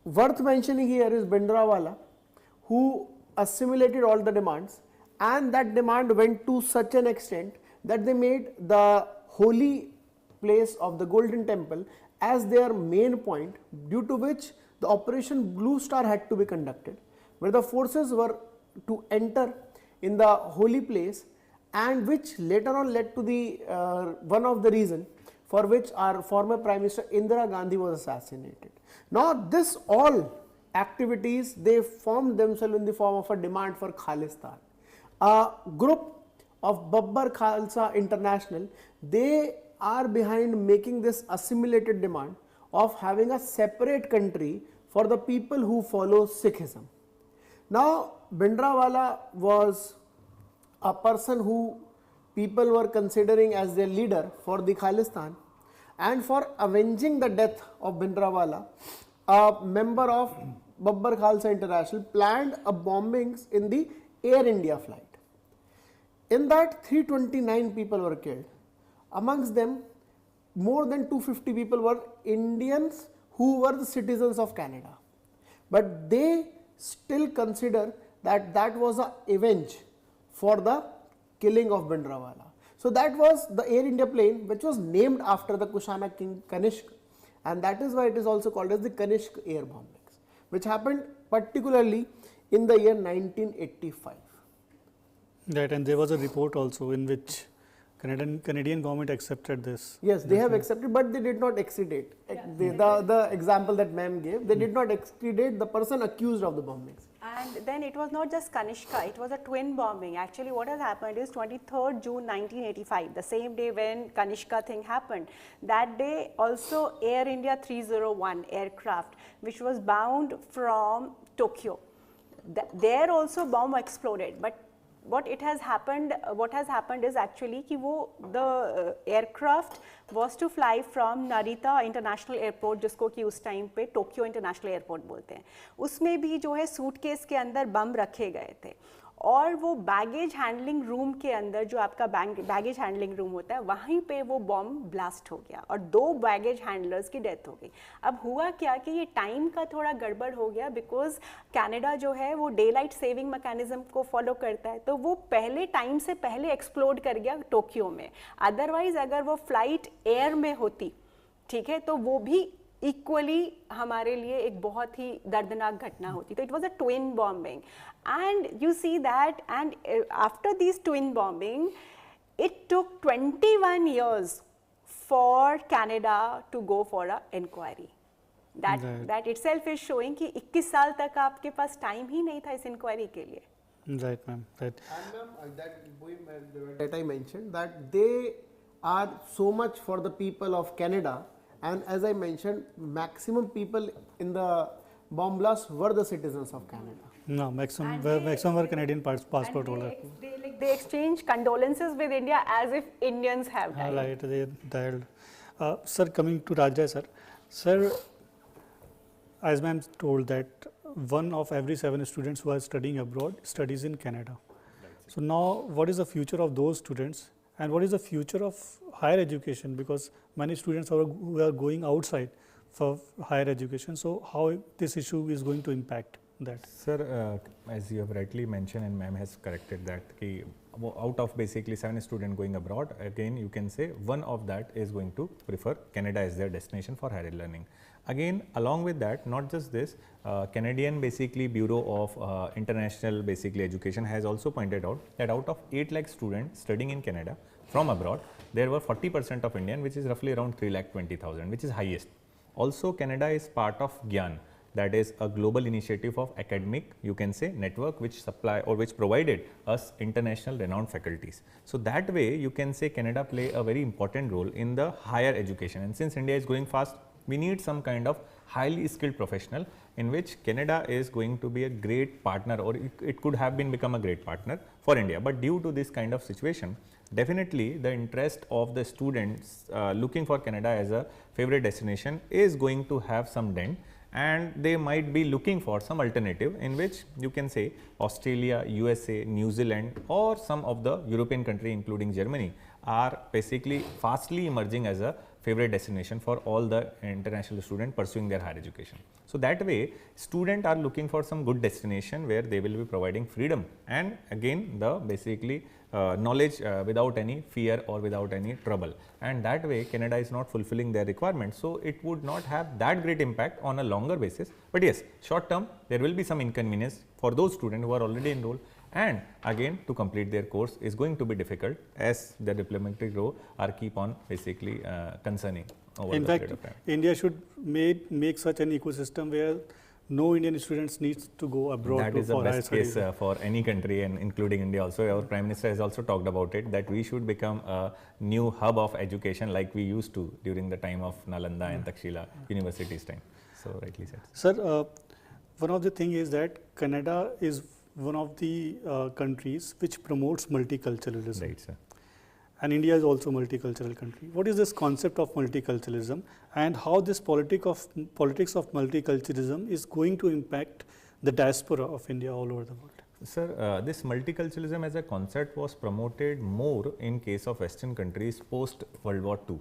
Speaker 5: Worth mentioning here is Bhindranwale, who assimilated all the demands, and that demand went to such an extent that they made the holy place of the Golden Temple as their main point, due to which the Operation Blue Star had to be conducted, where the forces were to enter in the holy place, and which later on led to the one of the reason for which our former Prime Minister Indira Gandhi was assassinated. Now this all activities, they formed themselves in the form of a demand for Khalistan. A group of Babbar Khalsa International, they are behind making this assimilated demand of having a separate country for the people who follow Sikhism. Now Bhindranwale was a person who people were considering as their leader for the Khalistan, and for avenging the death of Bhindranwale, a member of Babbar Khalsa International planned a bombings in the Air India flight. In that 329 people were killed. Amongst them, more than 250 people were Indians who were the citizens of Canada. But they still consider that that was a revenge for the killing of Bhindranwale. So that was the Air India plane, which was named after the Kushana king Kanishka, and that is why it is also called as the Kanishka air bombings, which happened particularly in the year 1985.
Speaker 1: Right, and there was a report also in which Canadian government accepted this.
Speaker 5: Yes, they have accepted, but they did not extradite. The example that ma'am gave, they did not extradite the person accused of the bombings.
Speaker 2: And then it was not just Kanishka, it was a twin bombing. Actually what has happened is 23rd June 1985, the same day when Kanishka thing happened. That day also Air India 301 aircraft, which was bound from Tokyo. There also bomb exploded, but what has happened is actually कि वो the aircraft was to fly from Narita International Airport, जिसको कि उस time पे Tokyo international airport बोलते हैं, उसमें भी जो है सूटकेस के अंदर बम रखे गए थे, और वो बैगेज हैंडलिंग रूम के अंदर जो आपका बैगेज हैंडलिंग रूम होता है वहीं पे वो बॉम्ब ब्लास्ट हो गया और 2 बैगेज हैंडलर्स की डेथ हो गई. अब हुआ क्या कि ये टाइम का थोड़ा गड़बड़ हो गया, बिकॉज कनाडा जो है वो डे लाइट सेविंग मैकेनिज्म को फॉलो करता है, तो वो पहले टाइम से पहले एक्सप्लोड कर गया टोक्यो में. अदरवाइज अगर वो फ्लाइट एयर में होती, ठीक है, तो वो भी इक्वली हमारे लिए एक बहुत ही दर्दनाक घटना होती. तो it was a twin bombing, and you see that, and after these twin bombing it took 21 years for Canada to go for a inquiry. That itself is showing कि 21 साल तक आपके पास टाइम ही नहीं था इस इंक्वायरी के लिए.
Speaker 1: Right, ma'am. Right.
Speaker 5: And ma'am, that I mentioned that they are so much for the people of Canada, and as I mentioned, maximum people in the bomb blast were the citizens of Canada.
Speaker 1: No, maximum were Canadian passport holder.
Speaker 2: They exchange condolences with India as if Indians have died.
Speaker 1: Right, they died. Sir, coming to Raj Sir. Sir, as ma'am told that 1 of every 7 students who are studying abroad studies in Canada. So now what is the future of those students, and what is the future of higher education, because many students who are going outside for higher education, so how this issue is going to impact that?
Speaker 4: Sir, as you have rightly mentioned and ma'am has corrected that out of basically 7 students going abroad, again you can say 1 of that is going to prefer Canada as their destination for higher learning. Again, along with that, not just this, Canadian basically Bureau of International basically Education has also pointed out that out of 8 lakh students studying in Canada from abroad, there were 40% of Indian, which is roughly around 3,20,000, which is highest. Also, Canada is part of GYAN, that is a global initiative of academic, you can say, network which supply or which provided us international renowned faculties. So that way you can say Canada play a very important role in the higher education, and since India is growing fast, we need some kind of highly skilled professional in which Canada is going to be a great partner, or it could have become a great partner for India. But due to this kind of situation, definitely the interest of the students looking for Canada as a favorite destination is going to have some dent, and they might be looking for some alternative in which you can say Australia, USA, New Zealand or some of the European country including Germany are basically fastly emerging as a favorite destination for all the international students pursuing their higher education. So that way students are looking for some good destination where they will be providing freedom and again the basically knowledge without any fear or without any trouble, and that way Canada is not fulfilling their requirements. So it would not have that great impact on a longer basis, but yes, short term there will be some inconvenience for those students who are already enrolled, and again to complete their course is going to be difficult as the diplomatic row are keep on basically concerning over
Speaker 1: in
Speaker 4: the
Speaker 1: fact,
Speaker 4: period of time.
Speaker 1: India should make such an ecosystem where no Indian students needs to go abroad
Speaker 4: That is the
Speaker 1: for higher
Speaker 4: best case
Speaker 1: studies.
Speaker 4: for any country and including India also. Our Prime Minister has also talked about it, that we should become a new hub of education like we used to during the time of Nalanda and Takshila universities time. So rightly said.
Speaker 1: Sir, one of the thing is that Canada is one of the countries which promotes multiculturalism.
Speaker 4: Right, sir.
Speaker 1: And India is also a multicultural country. What is this concept of multiculturalism and how this politics of multiculturalism is going to impact the diaspora of India all over the world?
Speaker 4: Sir, this multiculturalism as a concept was promoted more in case of Western countries post World War II.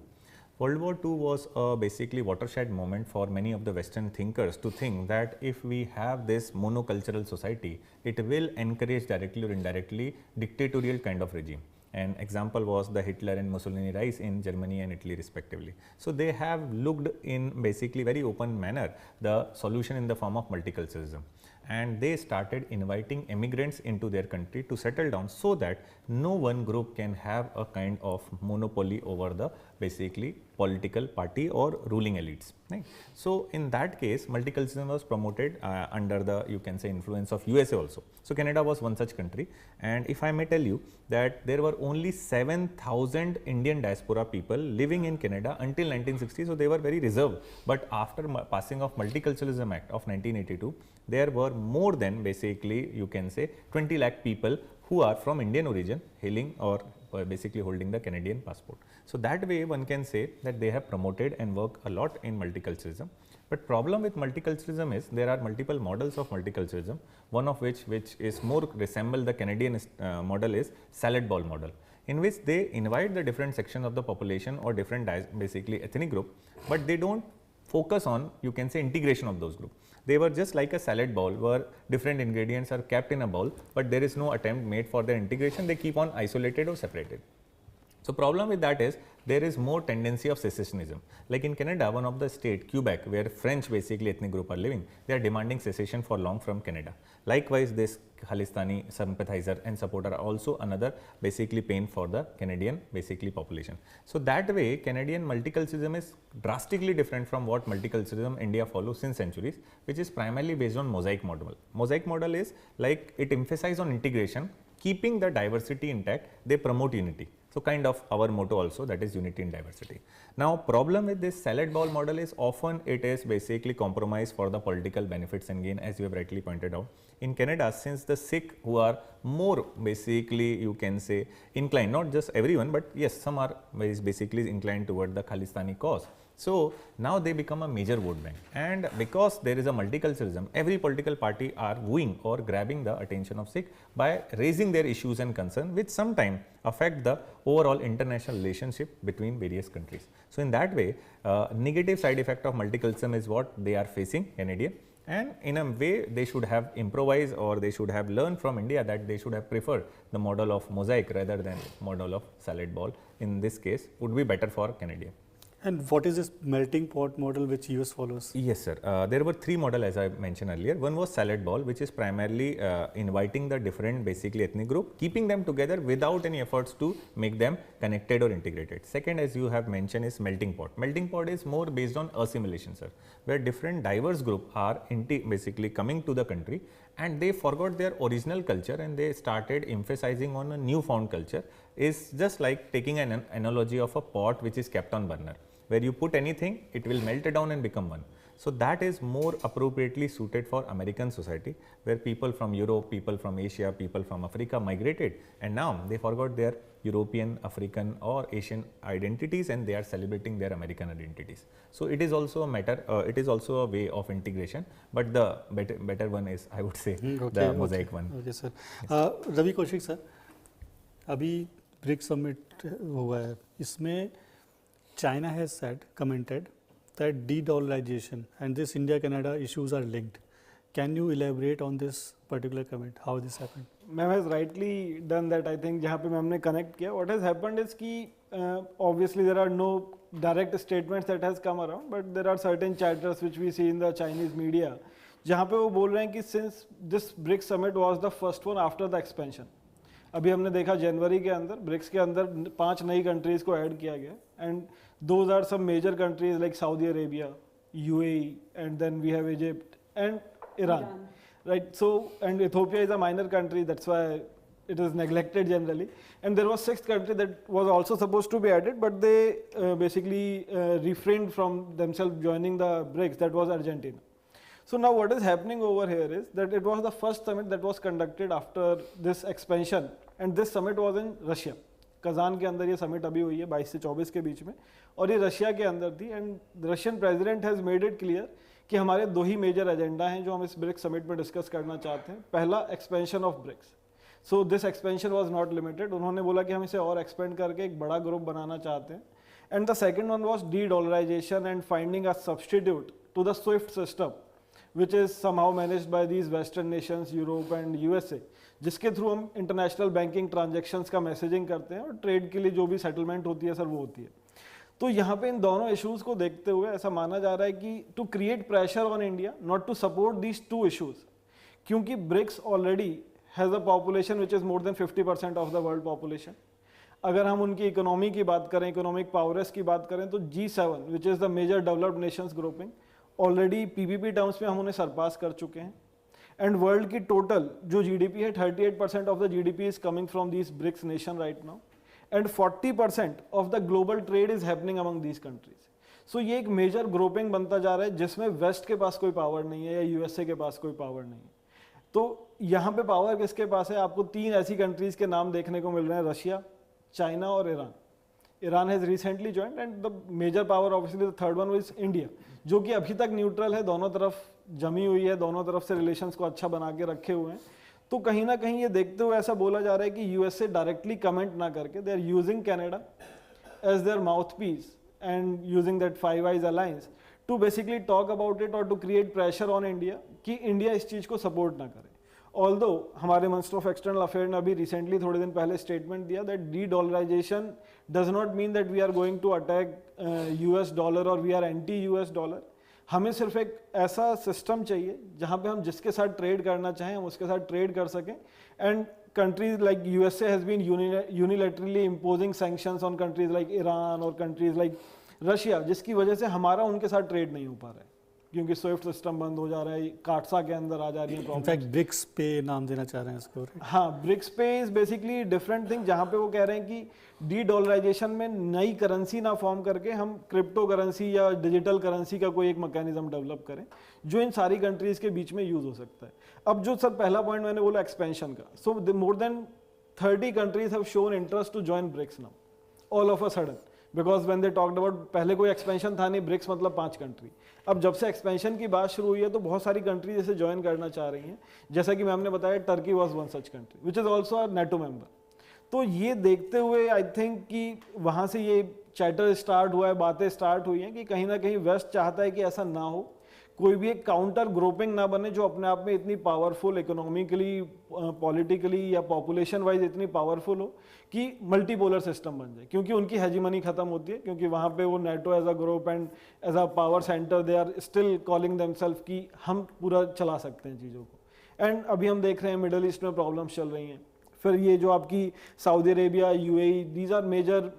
Speaker 4: World War II was a basically watershed moment for many of the Western thinkers to think that if we have this monocultural society, it will encourage directly or indirectly dictatorial kind of regime. An example was the Hitler and Mussolini rise in Germany and Italy respectively. So they have looked in basically very open manner the solution in the form of multiculturalism, and they started inviting immigrants into their country to settle down so that no one group can have a kind of monopoly over the basically political party or ruling elites. Right? So in that case, multiculturalism was promoted under the, you can say, influence of USA also. So Canada was one such country, and if I may tell you that there were only 7,000 Indian diaspora people living in Canada until 1960, so they were very reserved. But after passing of Multiculturalism Act of 1982, there were more than basically, you can say, 20 lakh people who are from Indian origin hailing or basically holding the Canadian passport. So that way one can say that they have promoted and worked a lot in multiculturalism. But problem with multiculturalism is there are multiple models of multiculturalism, one of which is more resemble the Canadian model is salad bowl model, in which they invite the different sections of the population or different basically ethnic group, but they don't focus on, you can say, integration of those groups. They were just like a salad bowl where different ingredients are kept in a bowl, but there is no attempt made for their integration. They keep on isolated or separated. So problem with that is there is more tendency of secessionism. Like in Canada, one of the state, Quebec, where French basically ethnic group are living, they are demanding secession for long from Canada. Likewise, this Khalistani sympathizer and supporter are also another basically pain for the Canadian basically population. So that way, Canadian multiculturalism is drastically different from what multiculturalism India follows since centuries, which is primarily based on mosaic model. Mosaic model is like it emphasizes on integration, keeping the diversity intact, they promote unity. So kind of our motto also, that is unity in diversity. Now problem with this salad bowl model is often it is basically compromise for the political benefits and gain, as you have rightly pointed out. In Canada, since the Sikh who are more basically, you can say, inclined, not just everyone, but yes, some are basically inclined toward the Khalistani cause. So now they become a major vote bank, and because there is a multiculturalism, every political party are wooing or grabbing the attention of Sikh by raising their issues and concern, which sometimes affect the overall international relationship between various countries. So in that way, negative side effect of multiculturalism is what they are facing, Canadian, and in a way they should have improvised or they should have learned from India that they should have preferred the model of mosaic rather than model of salad bowl. In this case, would be better for Canadian.
Speaker 1: And what is this melting pot model which US follows?
Speaker 4: Yes, sir. There were three models as I mentioned earlier. One was salad ball, which is primarily inviting the different basically ethnic group, keeping them together without any efforts to make them connected or integrated. Second, as you have mentioned, is melting pot. Melting pot is more based on assimilation, sir, where different diverse group are basically coming to the country and they forgot their original culture and they started emphasizing on a newfound culture. Is just like taking an analogy of a pot which is kept on burner, where you put anything, it will melt down and become one. So that is more appropriately suited for American society, where people from Europe, people from Asia, people from Africa migrated, and now they forgot their European, African or Asian identities and they are celebrating their American identities. So it is also a matter, it is also a way of integration, but the better one is, I would say, the mosaic one.
Speaker 1: Okay, sir. Ravi Kaushik sir, अभी BRICS summit हुआ है, इसमें China has said, commented that de-dollarization and this India-Canada issues are linked. Can you elaborate on this particular comment, how this happened?
Speaker 3: Ma'am has rightly done that. I think जहाँ पे ma'am ने connect किया, what has happened is कि obviously there are no direct statements that has come around, but there are certain chatters which we see in the Chinese media, जहाँ पे वो बोल रहे हैं कि since this BRICS summit was the first one after the expansion. अभी हमने देखा जनवरी के अंदर ब्रिक्स के अंदर 5 नई कंट्रीज को ऐड किया गया and those are some major countries like Saudi Arabia, UAE and then we have Egypt and Iran, right. So and Ethiopia is a minor country, that's why it is neglected generally, and there was 6th country that was also supposed to be added, but they basically refrained from themselves joining the BRICS, that was Argentina. So now what is happening over here is that it was the first summit that was conducted after this expansion, and this summit was in Russia. Kazan के अंदर ये summit अभी हुई है 22 से 24 के बीच में, और ये रशिया के अंदर थी, and Russian president has made it clear कि हमारे 2 ही मेजर एजेंडा हैं जो हम इस ब्रिक्स समिट में डिस्कस करना चाहते हैं. पहला, expansion of BRICS. So this expansion was not limited, उन्होंने बोला कि हम इसे और एक्सपेंड करके एक बड़ा ग्रुप बनाना चाहते हैं. And the second one was de-dollarization and finding a substitute to the SWIFT system which is somehow managed by these western nations, Europe and USA, जिसके थ्रू हम इंटरनेशनल बैंकिंग ट्रांजेक्शन्स का messaging करते हैं और trade के लिए जो भी सेटलमेंट होती है सर वो होती है. तो यहाँ पे इन दोनों इश्यूज को देखते हुए ऐसा माना जा रहा है कि to create pressure on India not to support these 2 issues, क्योंकि BRICS already has a population which is more than 50% of the world population. अगर हम उनकी इकोनॉमी की बात करें, इकोनॉमिक पावरेस की बात करें, तो G7 which is the major developed nations grouping, already PPP terms में हम उन्हें सरपास कर चुके हैं. एंड वर्ल्ड की टोटल जो जीडीपी है 38% of the GDP is coming from these BRICS nation right now, and 40% of the global trade is happening among these countries. So ये एक मेजर ग्रुपिंग बनता जा रहा है जिसमें वेस्ट के पास कोई पावर नहीं है या यूएसए के पास कोई पावर नहीं है. तो यहाँ पे पावर किसके पास है? आपको 3 ऐसी कंट्रीज के नाम देखने को मिल रहे हैं, रशिया, चाइना और Iran. Iran has recently joined, and the major power obviously the third one is India, जो कि अभी तक न्यूट्रल है, दोनों तरफ जमी हुई है, दोनों तरफ से रिलेशंस को अच्छा बना के रखे हुए हैं. तो कहीं ना कहीं ये देखते हुए ऐसा बोला जा रहा है कि यूएसए डायरेक्टली कमेंट ना करके they are using Canada as their mouthpiece and using that 5 eyes alliance to basically talk about it और to create pressure on India कि इंडिया इस चीज़ को सपोर्ट ना करे. ऑल्दो हमारे मिनिस्टर ऑफ एक्सटर्नल अफेयर ने अभी रिसेंटली थोड़े दिन पहले स्टेटमेंट दिया that de-dollarization does not mean that we are going to attack US dollar और we are anti US dollar. हमें सिर्फ एक ऐसा सिस्टम चाहिए जहाँ पे हम जिसके साथ ट्रेड करना चाहें हम उसके साथ ट्रेड कर सकें. And countries like USA has been unilaterally imposing sanctions on countries like Iran और countries like Russia, जिसकी वजह से हमारा उनके साथ ट्रेड नहीं हो पा रहा है क्योंकि स्विफ्ट सिस्टम बंद हो जा रहा है, काटसा के अंदर आ जा रही है प्रॉब्लम.
Speaker 1: इनफैक्ट ब्रिक्स पे नाम देना चाह रहे हैं इसको.
Speaker 3: हाँ, ब्रिक्स पे इज बेसिकली डिफरेंट थिंग, जहाँ पे वो कह रहे हैं कि de-dollarization में नई करेंसी ना फॉर्म करके हम क्रिप्टो करेंसी या डिजिटल करेंसी का कोई एक मैकेनिज्म डेवलप करें जो इन सारी कंट्रीज के बीच में यूज हो सकता है. अब जो सर पहला पॉइंट मैंने बोला एक्सपेंशन का, so more than 30 countries have shown interest to join BRICS now all of a sudden, because when they talked about, पहले कोई एक्सपेंशन था नहीं, ब्रिक्स मतलब 5 कंट्री. अब जब से एक्सपेंशन की बात शुरू हुई है तो बहुत सारी कंट्री जैसे ज्वाइन करना चाह रही हैं, जैसा कि मैम ने बताया Turkey was one such country which is also a NATO member. तो ये देखते हुए आई थिंक कि वहाँ से ये चैटर स्टार्ट हुआ है, बातें स्टार्ट हुई हैं कि कहीं ना कहीं वेस्ट चाहता है कि ऐसा ना हो, कोई भी एक काउंटर ग्रुपिंग ना बने जो अपने आप में इतनी पावरफुल, इकोनॉमिकली, पॉलिटिकली या पॉपुलेशन वाइज इतनी पावरफुल हो कि मल्टीपोलर सिस्टम बन जाए, क्योंकि उनकी हेजीमनी खत्म होती है, क्योंकि वहाँ पे वो NATO as a group and as a power centre they are still calling themselves कि हम पूरा चला सकते हैं चीज़ों को। एंड अभी हम देख रहे हैं मिडल ईस्ट में प्रॉब्लम्स चल रही हैं, फिर ये जो आपकी Saudi Arabia, UAE, these are major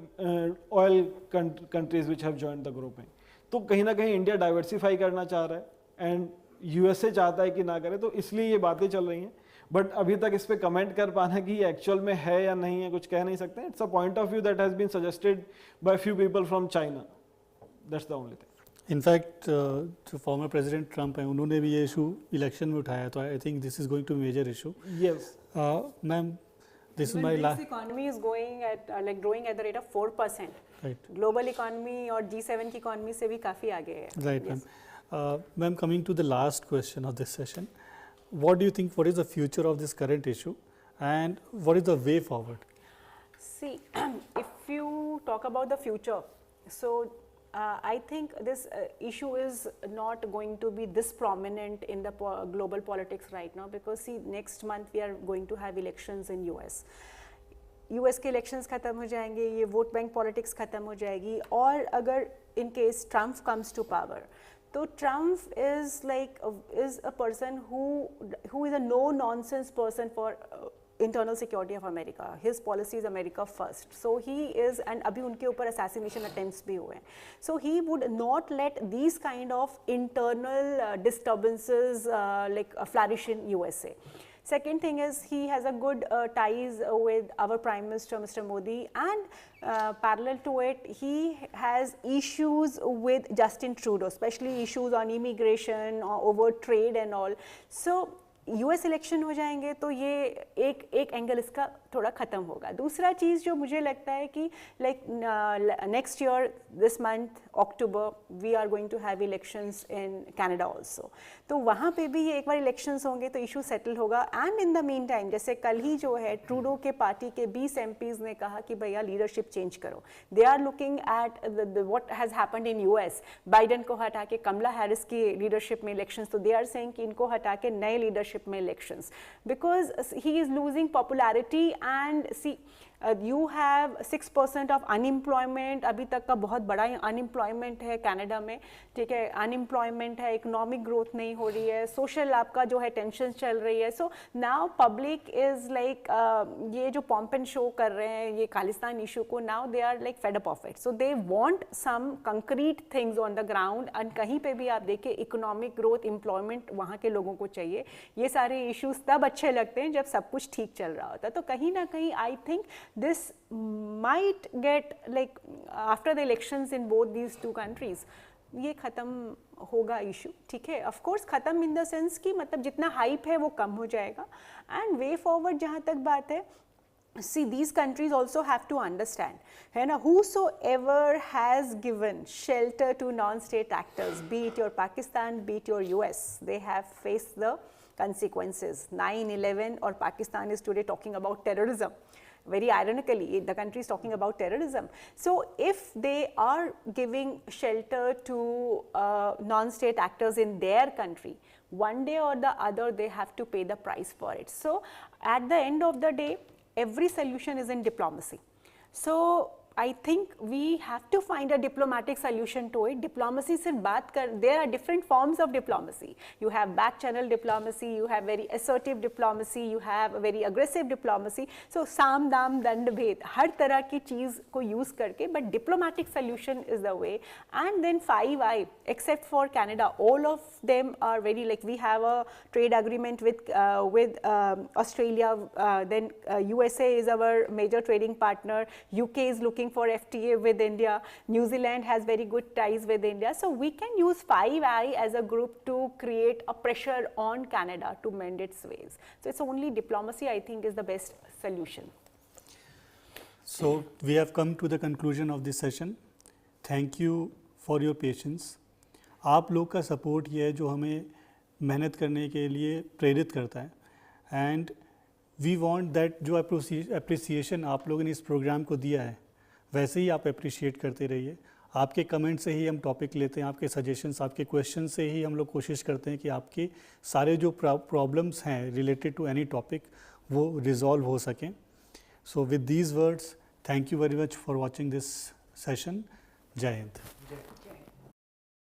Speaker 3: oil countries which have joined the group. तो कहीं ना कहीं इंडिया डाइवर्सिफाई करना चाह रहा है एंड यूएसए चाहता है कि ना करे, तो इसलिए ये बातें चल रही हैं। बट अभी तक इस पे कमेंट कर पाना कि ये एक्चुअल में है या नहीं है कुछ कह नहीं सकते। It's a point of view that has been suggested by few people from China, that's the only thing.
Speaker 1: In fact जो फॉर्मर प्रेसिडेंट ट्रंप हैं उन्होंने भी ये इशू इलेक्शन में उठाया, तो I think this is going to major issue.
Speaker 3: Yes
Speaker 1: ma'am, this is my
Speaker 2: BRICS
Speaker 1: last
Speaker 2: economy is going at like growing at the rate of 4%.
Speaker 1: right
Speaker 2: Global economy और G7 की economy से भी काफ़ी आगे है.
Speaker 1: right
Speaker 2: Yes.
Speaker 1: ma'am, coming to the last question of this session, what do you think, what is the future of this current issue and what is the way forward?
Speaker 2: See, if you talk about the future, so I think this issue is not going to be this prominent in the global politics right now, because see, next month we are going to have elections in US. US के elections खत्म हो जाएंगे, ये vote bank politics खत्म हो जाएगी, और अगर in case Trump comes to power, तो Trump is like is a person who is a no nonsense person for internal security of America. His policy is America first. So he is, and अभी उनके ऊपर assassination attempts भी हुए हैं. So he would not let these kind of internal disturbances like flourish in USA. Second thing is he has a good ties with our Prime Minister, Mr. Modi, and parallel to it, he has issues with Justin Trudeau, especially issues on immigration or over trade and all. So US election हो जाएंगे तो ये एक angle इसका थोड़ा ख़त्म होगा। दूसरा चीज़ जो मुझे लगता है कि like next year this month October we are going to have elections in Canada also, तो वहाँ पे भी ये एक बार इलेक्शंस होंगे तो इशू सेटल होगा। And in the mean time, जैसे कल ही जो है ट्रूडो के पार्टी के 20 MPs ने कहा कि भैया लीडरशिप चेंज करो। They are looking at what has happened in US, Biden को हटा के कमला हैरिस की लीडरशिप में इलेक्शंस, तो दे आर सेइंग कि इनको हटा के नए लीडरशिप में elections, because he is losing popularity. And see you have 6% of unemployment, अभी तक का बहुत बड़ा अनएम्प्लॉयमेंट है कनाडा में, ठीक है, अनएम्प्लॉयमेंट है, इकोनॉमिक ग्रोथ नहीं हो रही है, सोशल आपका जो है टेंशन चल रही है। So now public is like ये जो पॉम्प एंड शो कर रहे हैं ये खालिस्तान इशू को, now they are like fed up of it, so they want some concrete things on the ground. And कहीं पे भी आप देखिए इकोनॉमिक ग्रोथ, एम्प्लॉयमेंट वहाँ के लोगों को चाहिए। ये सारे इश्यूज तब अच्छे लगते हैं जब सब कुछ ठीक चल रहा होता है। तो कहीं ना कहीं I think this might get like after the elections in both these two countries ये ख़त्म होगा इशू, ठीक है। ऑफ कोर्स ख़त्म इन द सेंस कि मतलब जितना हाइप है वो कम हो जाएगा। एंड वे फॉरवर्ड जहाँ तक बात है, see these countries also have to understand, है ना, whosoever has given shelter to non-state actors, be it your Pakistan, be it your US, they have faced the consequences. 9/11 or Pakistan is today talking about terrorism. Very ironically, the country is talking about terrorism. So if they are giving shelter to non-state actors in their country, one day or the other they have to pay the price for it. So at the end of the day, every solution is in diplomacy. So I think we have to find a diplomatic solution to it. Diplomacy सिर्फ बात कर, there are different forms of diplomacy. You have back channel diplomacy, you have very assertive diplomacy, you have very aggressive diplomacy. So साम दाम दंड भेद, हर तरह की चीज़ को use करके, but diplomatic solution is the way. And then 5I, except for Canada, all of them are very like, we have a trade agreement with Australia, then USA is our major trading partner, UK is looking for FTA with India, New Zealand has very good ties with India. So we can use 5I as a group to create a pressure on Canada to mend its ways. So it's only diplomacy, I think, is the best solution.
Speaker 1: So we have come to the conclusion of this session. Thank you for your patience. आप लोग का support ये है जो हमें मेहनत करने के लिए प्रेरित करता है। एंड वी वांट दैट जो अप्रिसिएशन आप लोगों ने इस प्रोग्राम को दिया है वैसे ही आप अप्रिशिएट करते रहिए। आपके कमेंट से ही हम टॉपिक लेते हैं, आपके सजेशंस, आपके क्वेश्चन से ही हम लोग कोशिश करते हैं कि आपके सारे जो प्रॉब्लम्स हैं रिलेटेड टू एनी टॉपिक वो रिजॉल्व हो सकें. So with these words, thank you very much for watching this session. जय हिंद.